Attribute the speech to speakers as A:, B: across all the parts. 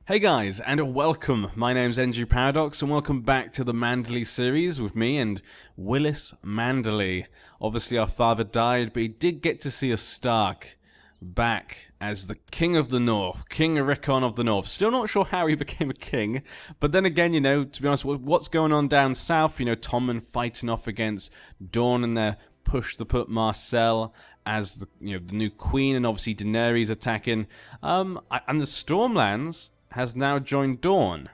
A: Hey guys, and welcome. My name's NG Paradox, and welcome back to the Manderly series with me and Willis Manderly. Obviously, our father died, but he did get to see a Stark back as the King of the North, King Rickon of the North. Still not sure how he became a king, but then again, you know, to be honest, what's going on down south? You know, Tommen fighting off against Dawn and their push to put Marcel as the new queen, and obviously Daenerys attacking. And the Stormlands has now joined Dawn.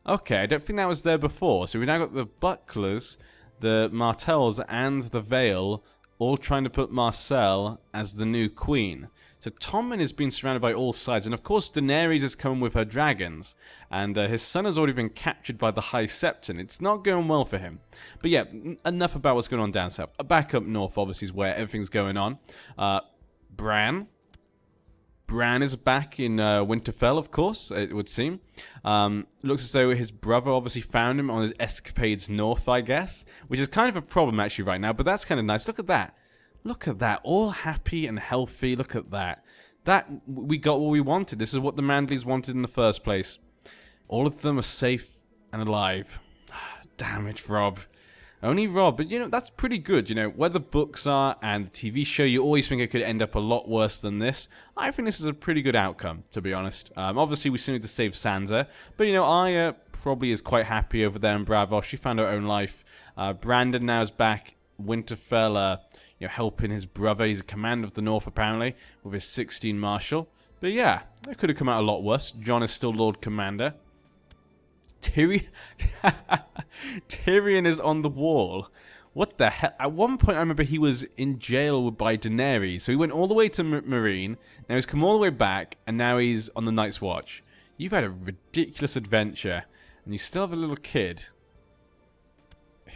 A: Okay, I don't think that was there before. So we now got the Bucklers, the Martells, and the Vale all trying to put Marcel as the new queen. So Tommen is being surrounded by all sides, and of course Daenerys is coming with her dragons, and his son has already been captured by the High Septon. It's not going well for him. But yeah, enough about what's going on down south. Back up north, obviously, is where everything's going on. Bran is back in Winterfell, of course, it would seem. Looks as though his brother obviously found him on his escapades north, I guess. Which is kind of a problem, actually, right now. But that's kind of nice. Look at that. Look at that. All happy and healthy. Look at that. We got what we wanted. This is what the Manderlys wanted in the first place. All of them are safe and alive. Damn it, Rob. Only Rob, but you know, that's pretty good. You know, where the books are and the TV show, you always think it could end up a lot worse than this. I think this is a pretty good outcome, to be honest. Obviously, we still need to save Sansa, but you know, Arya probably is quite happy over there in Braavos. She found her own life. Brandon now is back. Winterfell, helping his brother. He's a commander of the North, apparently, with his 16 Marshal. But yeah, that could have come out a lot worse. Jon is still Lord Commander. Tyrion is on the wall. What the hell? At one point, I remember he was in jail by Daenerys. So he went all the way to Marine. Now he's come all the way back, and now he's on the Night's Watch. You've had a ridiculous adventure, and you still have a little kid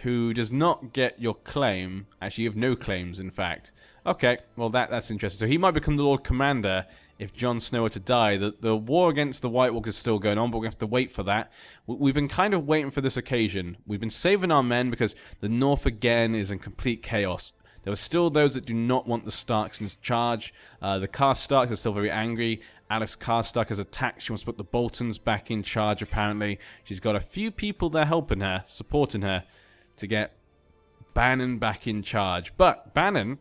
A: who does not get your claim. Actually, you have no claims, in fact. Okay, well, that's interesting. So he might become the Lord Commander if Jon Snow were to die. The war against the White Walkers is still going on, but we have to wait for that. We've been kind of waiting for this occasion. We've been saving our men because the North, again, is in complete chaos. There are still those that do not want the Starks in charge. The Karstarks are still very angry. Alice Karstark has attacked. She wants to put the Boltons back in charge, apparently. She's got a few people there helping her, supporting her, to get Bannon back in charge. But Bannon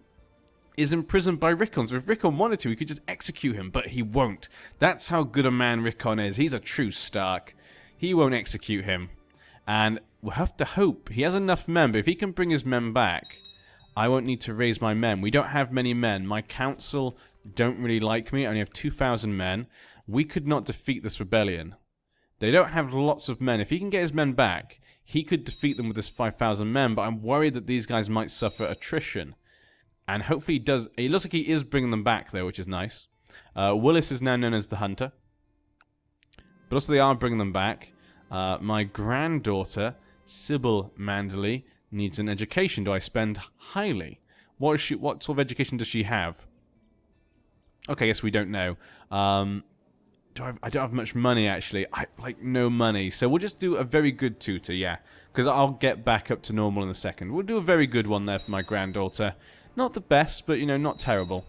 A: is imprisoned by Rickon, so if Rickon wanted to, he could just execute him, but he won't. That's how good a man Rickon is. He's a true Stark. He won't execute him. And we'll have to hope he has enough men, but if he can bring his men back, I won't need to raise my men. We don't have many men. My council don't really like me. I only have 2,000 men. We could not defeat this rebellion. They don't have lots of men. If he can get his men back, he could defeat them with his 5,000 men, but I'm worried that these guys might suffer attrition. And hopefully he does. It looks like he is bringing them back, though, which is nice. Willis is now known as the Hunter. But also they are bringing them back. My granddaughter, Sybil Manderly, needs an education. Do I spend highly? What sort of education does she have? Okay, yes, we don't know. I don't have much money, actually. No money. So we'll just do a very good tutor, yeah. Because I'll get back up to normal in a second. We'll do a very good one there for my granddaughter. Not the best, but, you know, not terrible.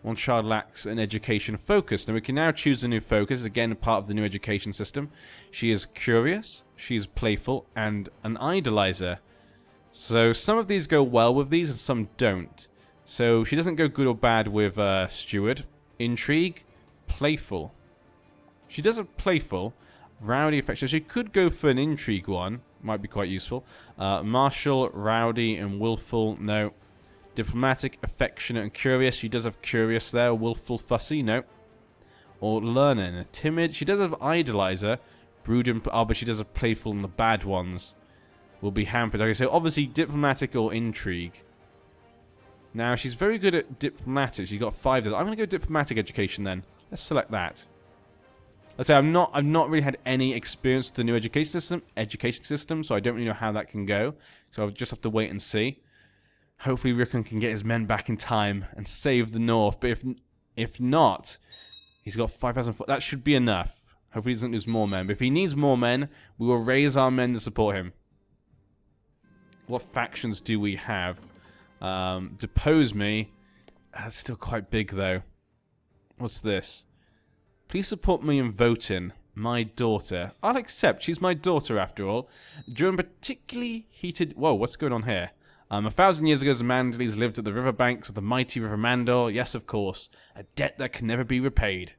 A: One child lacks an education focus. Now we can now choose a new focus. Again, part of the new education system. She is curious, she's playful, and an idolizer. So some of these go well with these, and some don't. So she doesn't go good or bad with Steward. Intrigue. Playful. She does a playful, rowdy, affectionate. She could go for an intrigue one. Might be quite useful. Martial, rowdy, and willful. No. Diplomatic, affectionate, and curious. She does have curious there. Willful, fussy. No. Or learning. Timid. She does have idolizer. Brooding. Oh, but she does have playful, and the bad ones will be hampered. Okay, so obviously diplomatic or intrigue. Now, she's very good at diplomatic. She's got 5 of them. I'm going to go diplomatic education then. Let's select that. Let's say I've not really had any experience with the new education system, so I don't really know how that can go. So I'll just have to wait and see. Hopefully Rickon can get his men back in time and save the North. But if not, he's got 5,000. That should be enough. Hopefully he doesn't lose more men. But if he needs more men, we will raise our men to support him. What factions do we have? Depose me. That's still quite big, though. What's this? Please support me in voting my daughter. I'll accept. She's my daughter after all. During particularly heated... Whoa, what's going on here? 1,000 years ago, the Manderlys lived at the riverbanks of the mighty River Mandor. Yes, of course. A debt that can never be repaid.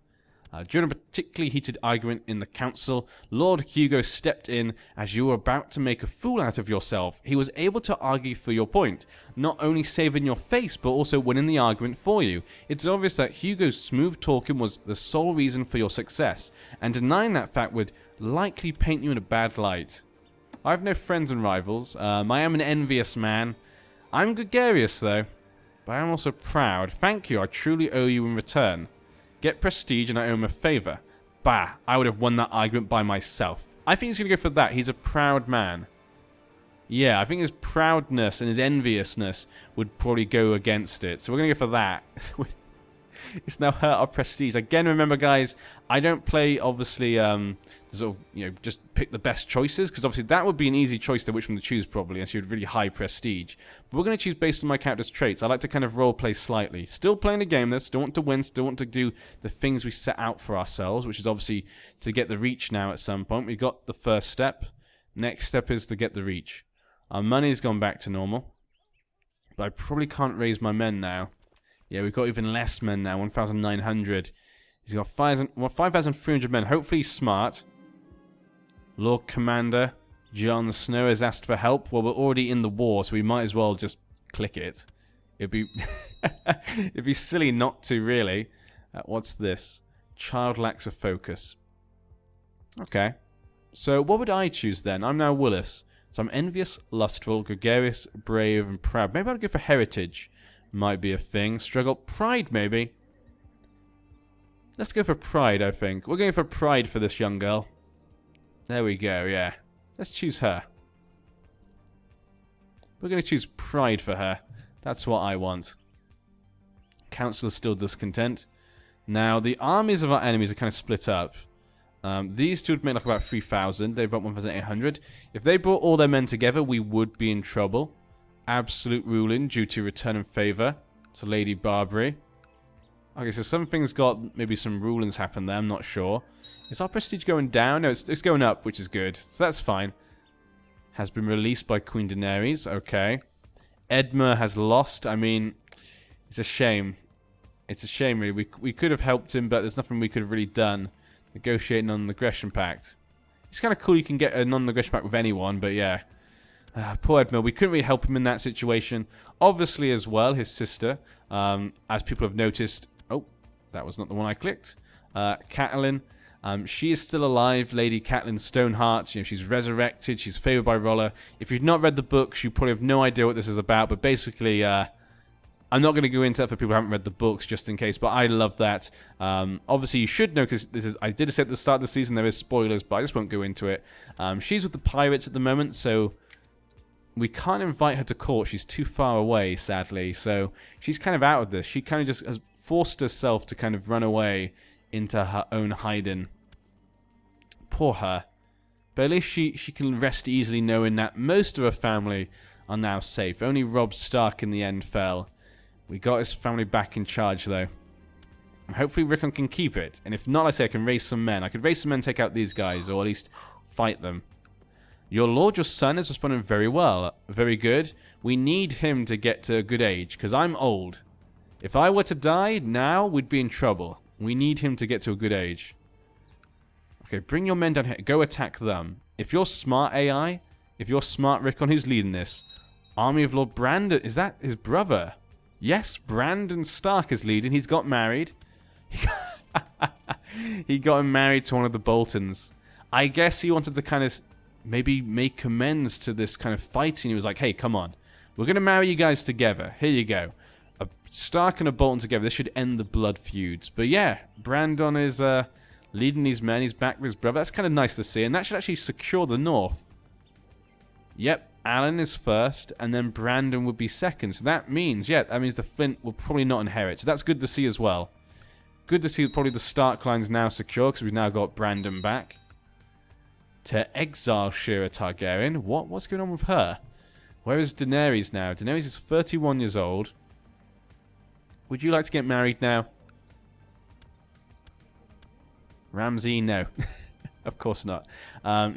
A: During a particularly heated argument in the council, Lord Hugo stepped in as you were about to make a fool out of yourself. He was able to argue for your point, not only saving your face, but also winning the argument for you. It's obvious that Hugo's smooth talking was the sole reason for your success, and denying that fact would likely paint you in a bad light. I have no friends and rivals. I am an envious man. I'm gregarious, though, but I am also proud. Thank you, I truly owe you in return. Get prestige and I owe him a favor. Bah, I would have won that argument by myself. I think he's going to go for that. He's a proud man. Yeah, I think his proudness and his enviousness would probably go against it. So we're going to go for that. It's now hurt our prestige. Again, remember, guys, I don't play, obviously, sort of, just pick the best choices, because obviously that would be an easy choice to which one to choose, probably, unless you had really high prestige. But we're going to choose based on my character's traits. I like to kind of roleplay slightly. Still playing the game, though. Still want to win. Still want to do the things we set out for ourselves, which is obviously to get the reach now at some point. We've got the first step. Next step is to get the reach. Our money's gone back to normal. But I probably can't raise my men now. Yeah, we've got even less men now, 1,900. He's got 5,300 men. Hopefully he's smart. Lord Commander Jon Snow has asked for help. Well, we're already in the war, so we might as well just click it. It'd be it'd be silly not to, really. What's this? Child lacks a focus. Okay. So what would I choose then? I'm now Willis. So I'm envious, lustful, gregarious, brave, and proud. Maybe I'll go for heritage. Might be a thing. Struggle. Pride, maybe. Let's go for pride, I think. We're going for pride for this young girl. There we go, yeah. Let's choose her. We're going to choose pride for her. That's what I want. Council is still discontent. Now, the armies of our enemies are kind of split up. These two would make like about 3,000. They've got 1,800. If they brought all their men together, we would be in trouble. Absolute ruling due to return in favour to Lady Barbary. Okay, so something's got maybe some rulings happen there. I'm not sure. Is our prestige going down? No, it's going up, which is good. So that's fine. Has been released by Queen Daenerys. Okay. Edmure has lost. I mean, it's a shame. It's a shame, really. We could have helped him, but there's nothing we could have really done. Negotiate non-aggression pact. It's kind of cool you can get a non-aggression pact with anyone, but yeah. Poor Edmure, we couldn't really help him in that situation. Obviously, as well, his sister, as people have noticed... Oh, that was not the one I clicked. Catelyn, she is still alive, Lady Catelyn Stoneheart. She's resurrected, she's favoured by Rolla. If you've not read the books, you probably have no idea what this is about, but basically, I'm not going to go into that for people who haven't read the books, just in case, but I love that. Obviously, you should know, because I did say at the start of the season there is spoilers, but I just won't go into it. She's with the pirates at the moment, so... we can't invite her to court. She's too far away, sadly. So she's kind of out of this. She kind of just has forced herself to kind of run away into her own hiding. Poor her. But at least she can rest easily knowing that most of her family are now safe. Only Robb Stark in the end fell. We got his family back in charge, though. And hopefully Rickon can keep it. And if not, I say I can raise some men. I could raise some men, take out these guys, or at least fight them. Your lord, your son, is responding very well. Very good. We need him to get to a good age, because I'm old. If I were to die now, we'd be in trouble. We need him to get to a good age. Okay, bring your men down here. Go attack them. If you're smart, AI, if you're smart, Rickon, who's leading this? Army of Lord Brandon. Is that his brother? Yes, Brandon Stark is leading. He's got married. He got him married to one of the Boltons. I guess he wanted to kind of... maybe make amends to this kind of fighting. He was like, hey, come on. We're going to marry you guys together. Here you go. A Stark and a Bolton together. This should end the blood feuds. But yeah, Brandon is leading these men. He's back with his brother. That's kind of nice to see. And that should actually secure the north. Yep, Alan is first. And then Brandon would be second. So that means, yeah, that means the Flint will probably not inherit. So that's good to see as well. Good to see probably the Stark line's now secure, because we've now got Brandon back. To exile Shira Targaryen. What's going on with her? Where is Daenerys now? Daenerys is 31 years old. Would you like to get married now? Ramsay, no. Of course not.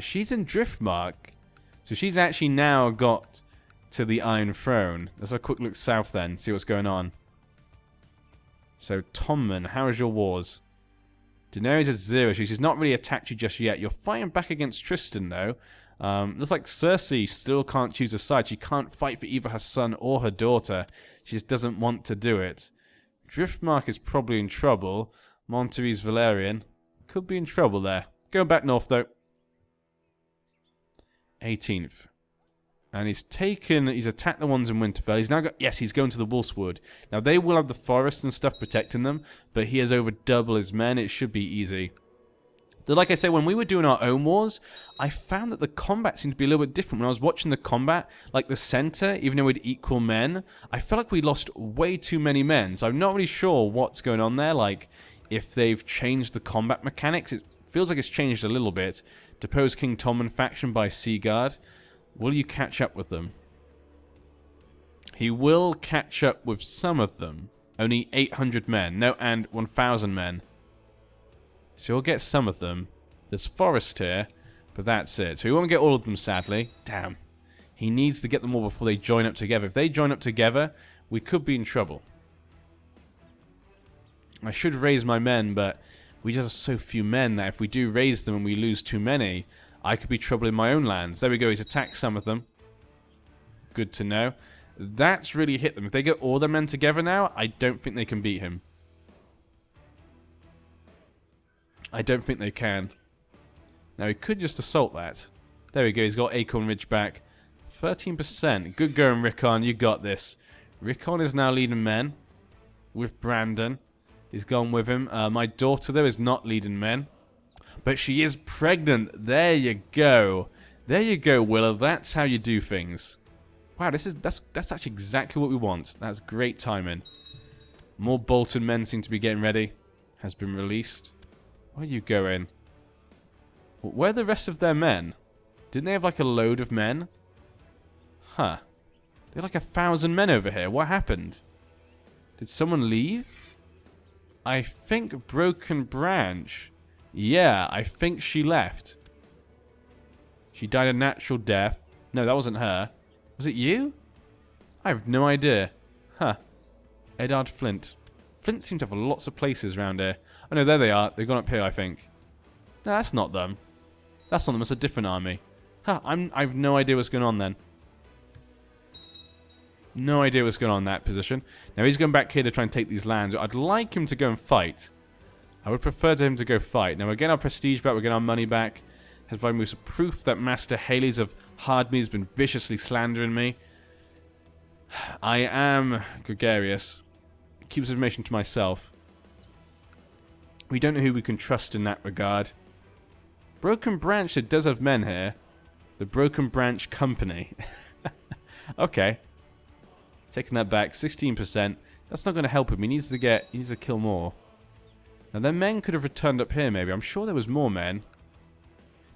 A: She's in Driftmark. So she's actually now got to the Iron Throne. Let's have a quick look south then, see what's going on. So, Tommen, how is your wars? Daenerys is 0. She's not really attacked you just yet. You're fighting back against Tristan, though. Looks like Cersei still can't choose a side. She can't fight for either her son or her daughter. She just doesn't want to do it. Driftmark is probably in trouble. Monterey's Valerian could be in trouble there. Going back north, though. 18th. And he's attacked the ones in Winterfell. He's now got, yes, he's going to the Wolfswood. Now, they will have the forest and stuff protecting them, but he has over double his men. It should be easy. So, like I say, when we were doing our own wars, I found that the combat seemed to be a little bit different. When I was watching the combat, like the center, even though we'd equal men, I felt like we lost way too many men. So I'm not really sure what's going on there. Like, if they've changed the combat mechanics, it feels like it's changed a little bit. Depose King Tommen faction by Seaguard. Will you catch up with them? He will catch up with some of them. Only 800 men. No, and 1,000 men. So he'll get some of them. There's forest here, but that's it. So he won't get all of them, sadly. Damn. He needs to get them all before they join up together. If they join up together, we could be in trouble. I should raise my men, but we just have so few men that if we do raise them and we lose too many, I could be trouble in my own lands. There we go. He's attacked some of them. Good to know. That's really hit them. If they get all their men together now, I don't think they can beat him. I don't think they can. Now, he could just assault that. There we go. He's got Acorn Ridge back. 13%. Good going, Rickon. You got this. Rickon is now leading men with Brandon. He's gone with him. My daughter, though, is not leading men. But she is pregnant. There you go. There you go, Willa. That's how you do things. Wow, that's actually exactly what we want. That's great timing. More Bolton men seem to be getting ready. Has been released. Where are you going? Where are the rest of their men? Didn't they have like a load of men? Huh. They have like 1,000 men over here. What happened? Did someone leave? I think Broken Branch. Yeah, I think she left. She died a natural death. No, that wasn't her. Was it you? I have no idea. Huh. Eddard Flint. Flint seem to have lots of places around here. Oh no, there they are. They've gone up here, I think. No, that's not them. That's not them. It's a different army. Huh, I have no idea what's going on then. No idea what's going on in that position. Now he's going back here to try and take these lands. I'd like him to go and fight. I would prefer to him to go fight. Now we're getting our prestige back. We're getting our money back. Has provided me with proof that Master Haley's of Hardme has been viciously slandering me. I am gregarious. Keeps information to myself. We don't know who we can trust in that regard. Broken Branch, it does have men here. The Broken Branch Company. Okay. Taking that back, 16%. That's not going to help him. He needs to kill more. Now, their men could have returned up here, maybe. I'm sure there was more men.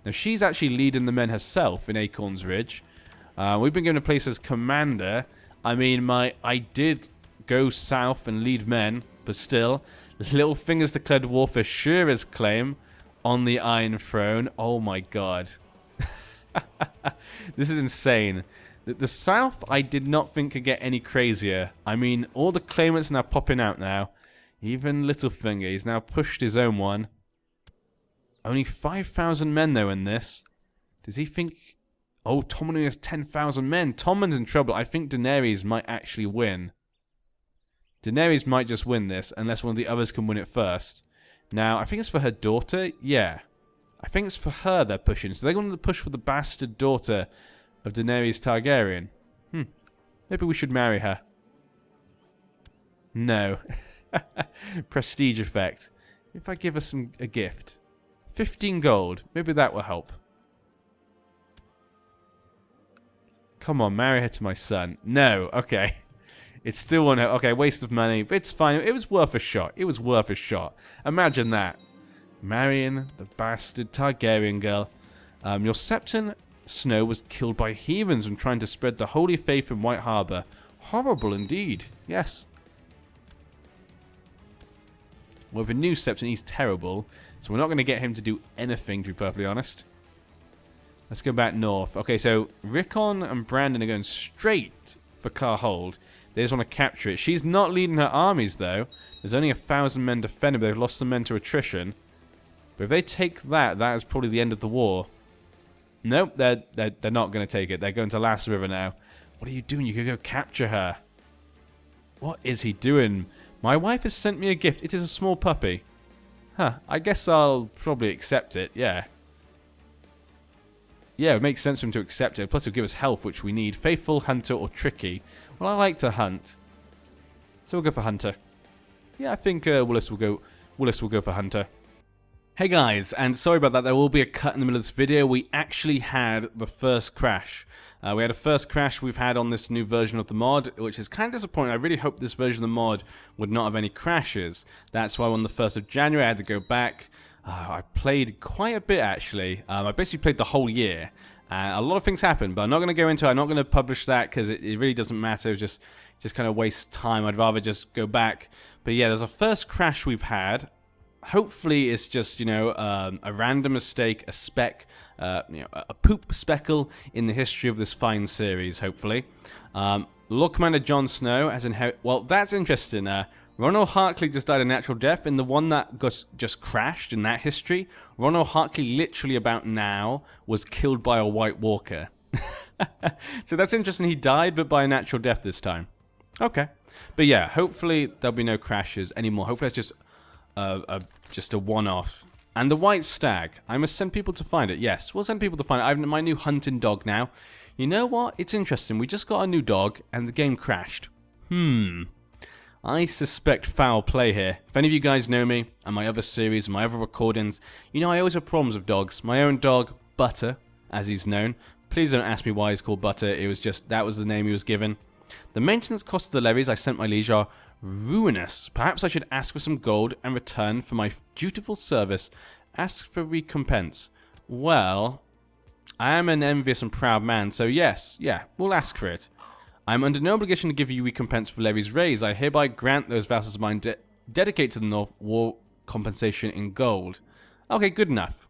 A: Now, she's actually leading the men herself in Acorn's Ridge. We've been given a place as commander. I mean, I did go south and lead men, but still, Littlefinger's declared war for Shura's claim on the Iron Throne. Oh my god. This is insane. The south, I did not think could get any crazier. I mean, all the claimants are now popping out now. Even Littlefinger, he's now pushed his own one. Only 5,000 men, though, in this. Does he think... Oh, Tommen has 10,000 men. Tommen's in trouble. I think Daenerys might actually win. Daenerys might just win this, unless one of the others can win it first. Now, I think it's for her daughter. Yeah. I think it's for her they're pushing. So they're going to push for the bastard daughter of Daenerys Targaryen. Maybe we should marry her. No. Prestige effect. If I give her a gift. 15 gold. Maybe that will help. Come on, marry her to my son. No. Okay. It still won't help. Okay, waste of money. But it's fine. It was worth a shot. It was worth a shot. Imagine that. Marrying the bastard Targaryen girl. Your Septon Snow was killed by heathens when trying to spread the holy faith in White Harbor. Horrible indeed. Yes. With a new Septon, he's terrible. So we're not going to get him to do anything, to be perfectly honest. Let's go back north. Okay, so Rickon and Brandon are going straight for Carhold. They just want to capture it. She's not leading her armies, though. There's only 1,000 men defending, but they've lost some men to attrition. But if they take that, that is probably the end of the war. Nope, they're not going to take it. They're going to Last River now. What are you doing? You could go capture her. What is he doing? My wife has sent me a gift. It is a small puppy. Huh, I guess I'll probably accept it, yeah. Yeah, it makes sense for him to accept it. Plus, it'll give us health, which we need. Faithful, Hunter, or Tricky. Well, I like to hunt. So we'll go for Hunter. Yeah, I think Willis will go for Hunter. Hey guys, and sorry about that, there will be a cut in the middle of this video. We actually had the first crash. We had a first crash we've had on this new version of the mod, which is kind of disappointing. I really hoped this version of the mod would not have any crashes. That's why on the 1st of January I had to go back. I played quite a bit actually. I basically played the whole year. A lot of things happened, but I'm not going to go into it. I'm not going to publish that because it really doesn't matter. It just kind of wastes time. I'd rather just go back. But yeah, there's a first crash we've had. Hopefully it's just, you know, a random mistake, a speck, you know, a poop speckle in the history of this fine series, hopefully. Lord Commander Jon Snow has inherited... Well, that's interesting. Ronald Harkley just died a natural death. In the one that just crashed in that history, Ronald Harkley literally about now was killed by a White Walker. So that's interesting. He died, but by a natural death this time. Okay. But yeah, hopefully there'll be no crashes anymore. Hopefully it's just a one-off. And the white stag. I must send people to find it. Yes, we'll send people to find it. I have my new hunting dog now. You know what? It's interesting. We just got a new dog, and the game crashed. I suspect foul play here. If any of you guys know me, and my other series, my other recordings, you know I always have problems with dogs. My own dog, Butter, as he's known. Please don't ask me why he's called Butter. It was just, that was the name he was given. The maintenance costs of the levies I sent my liege are ruinous. Perhaps I should ask for some gold and return for my dutiful service. Ask for recompense. Well, I am an envious and proud man, so yes, yeah, we'll ask for it. I am under no obligation to give you recompense for levies raised. I hereby grant those vassals of mine dedicate to the North war compensation in gold. Okay, good enough.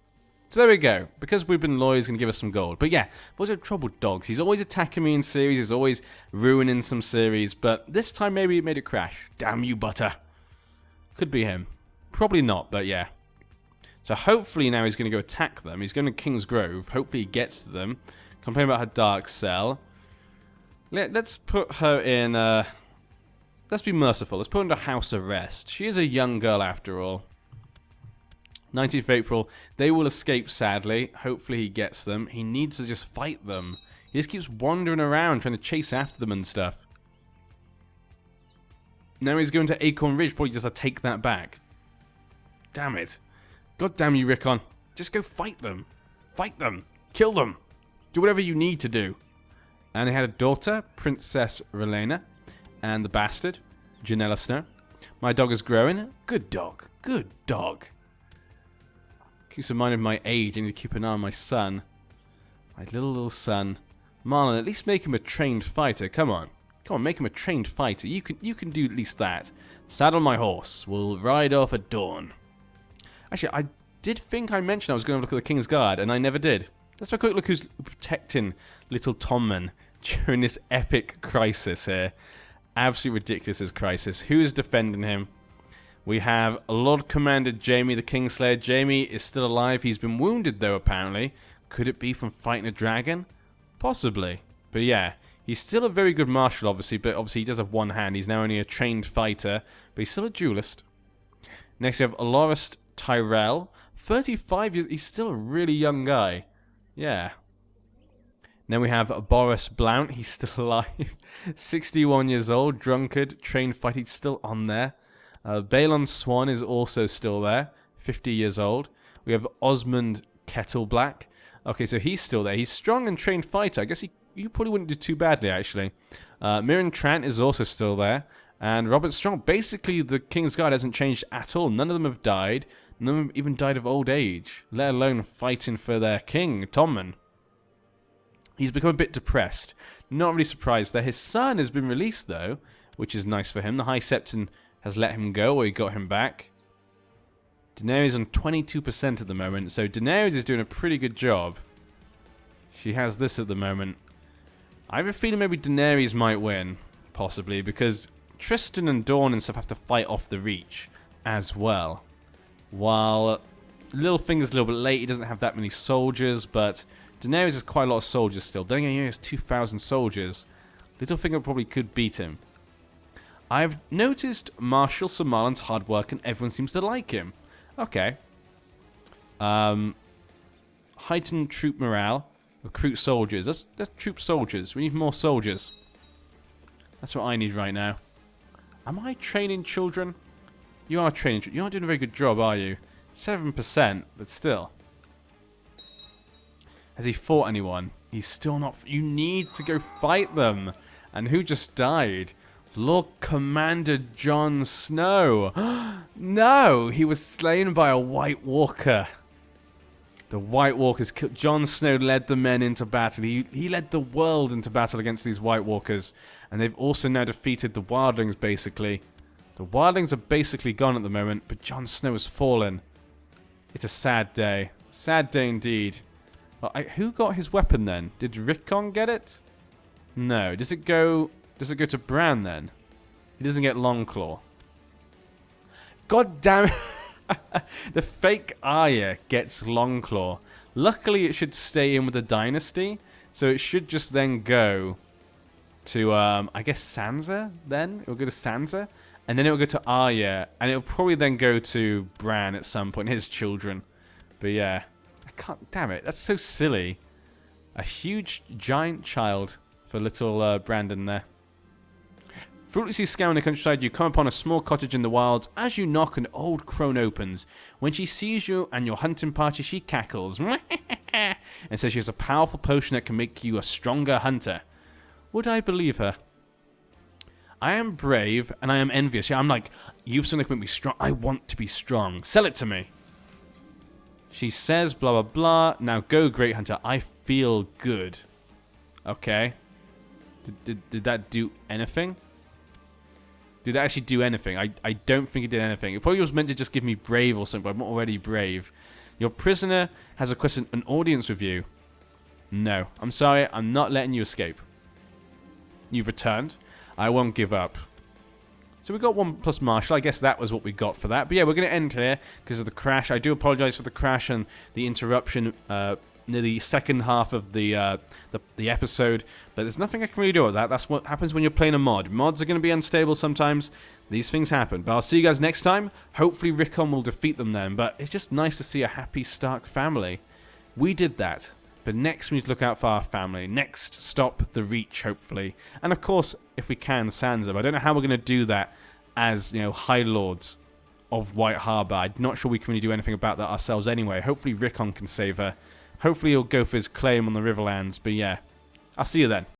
A: So there we go. Because we've been loyal, he's going to give us some gold. But yeah, those are troubled dogs. He's always attacking me in series. He's always ruining some series. But this time maybe he made it crash. Damn you, Butter. Could be him. Probably not, but yeah. So hopefully now he's going to go attack them. He's going to King's Grove. Hopefully he gets to them. Complain about her dark cell. Let's put her in... let's be merciful. Let's put her into house arrest. She is a young girl after all. 19th April. They will escape, sadly. Hopefully he gets them. He needs to just fight them. He just keeps wandering around trying to chase after them and stuff. Now he's going to Acorn Ridge. Probably just to take that back. Damn it. God damn you, Rickon. Just go fight them. Fight them. Kill them. Do whatever you need to do. And they had a daughter, Princess Relena, and the bastard, Janella Snow. My dog is growing. Good dog. Good dog. Keeps in mind of my age. I need to keep an eye on my son. My little son. Marlon, at least make him a trained fighter. Come on. Come on, make him a trained fighter. You can do at least that. Saddle my horse. We'll ride off at dawn. Actually, I did think I mentioned I was going to look at the Kingsguard, and I never did. Let's have a quick look who's protecting little Tommen during this epic crisis here. Absolutely ridiculous, this crisis. Who is defending him? We have Lord Commander Jamie the Kingslayer. Jamie is still alive. He's been wounded, though, apparently. Could it be from fighting a dragon? Possibly. But yeah, he's still a very good martial, obviously, but obviously he does have one hand. He's now only a trained fighter, but he's still a duelist. Next, we have Alorist Tyrell. 35 years. He's still a really young guy. Yeah. Then we have Boris Blount. He's still alive. 61 years old. Drunkard. Trained fighter. He's still on there. Balon Swan is also still there. 50 years old. We have Osmond Kettleblack. Okay, so he's still there. He's strong and trained fighter. I guess you probably wouldn't do too badly, actually. Mirren Trant is also still there. And Robert Strong. Basically, the Kingsguard hasn't changed at all. None of them have died. None of them even died of old age, let alone fighting for their king, Tommen. He's become a bit depressed. Not really surprised there. His son has been released, though, which is nice for him. The High Septon has let him go, or he got him back. Daenerys on 22% at the moment, so Daenerys is doing a pretty good job. She has this at the moment. I have a feeling maybe Daenerys might win, possibly, because Tristan and Dawn and stuff have to fight off the Reach as well. While Littlefinger's a little bit late, he doesn't have that many soldiers, but Daenerys has quite a lot of soldiers still. Don't he only has 2,000 soldiers. Littlefinger probably could beat him. I've noticed Marshal Samalan's hard work and everyone seems to like him. Okay. Heighten troop morale. Recruit soldiers. That's troop soldiers. We need more soldiers. That's what I need right now. Am I training children? You are training children. You're not doing a very good job, are you? 7%, but still. Has he fought anyone? He's still not... You need to go fight them. And who just died? Lord Commander Jon Snow. No, he was slain by a White Walker. The White Walkers killed. Jon Snow led the men into battle. He led the world into battle against these White Walkers. And they've also now defeated the Wildlings, basically. The Wildlings are basically gone at the moment, but Jon Snow has fallen. It's a sad day. Sad day indeed. Well, who got his weapon then? Did Rickon get it? No. Does it go to Bran then? He doesn't get Longclaw. God damn it. The fake Arya gets Longclaw. Luckily, it should stay in with the Dynasty. So it should just then go to, I guess, Sansa then? It'll go to Sansa. And then it'll go to Arya. And it'll probably then go to Bran at some point. His children. But yeah. I can't... Damn it. That's so silly. A huge, giant child for little Brandon there. Fruitlessly scouring the countryside, you come upon a small cottage in the wilds. As you knock, an old crone opens. When she sees you and your hunting party, she cackles and says she has a powerful potion that can make you a stronger hunter. Would I believe her? I am brave and I am envious. Yeah, I'm like, you've something that can make me strong. I want to be strong. Sell it to me. She says, blah, blah, blah. Now go, great hunter. I feel good. Okay. Did that do anything? Did that actually do anything? I don't think it did anything. It probably was meant to just give me brave or something, but I'm not already brave. Your prisoner has requested an audience with you. No. I'm sorry. I'm not letting you escape. You've returned. I won't give up. So we got 1 plus Marshal. I guess that was what we got for that. But yeah, we're going to end here because of the crash. I do apologize for the crash and the interruption near the second half of the episode, but there's nothing I can really do with that. That's what happens when you're playing a mod. Mods are going to be unstable sometimes. These things happen. But I'll see you guys next time. Hopefully Rickon will defeat them then, but it's just nice to see a happy Stark family. We did that, but next we need to look out for our family. Next, stop the Reach, hopefully. And of course, if we can, Sansa. But I don't know how we're going to do that as, you know, High Lords of White Harbor. I'm not sure we can really do anything about that ourselves anyway. Hopefully Rickon can save her. Hopefully he'll go for his claim on the Riverlands, but yeah. I'll see you then.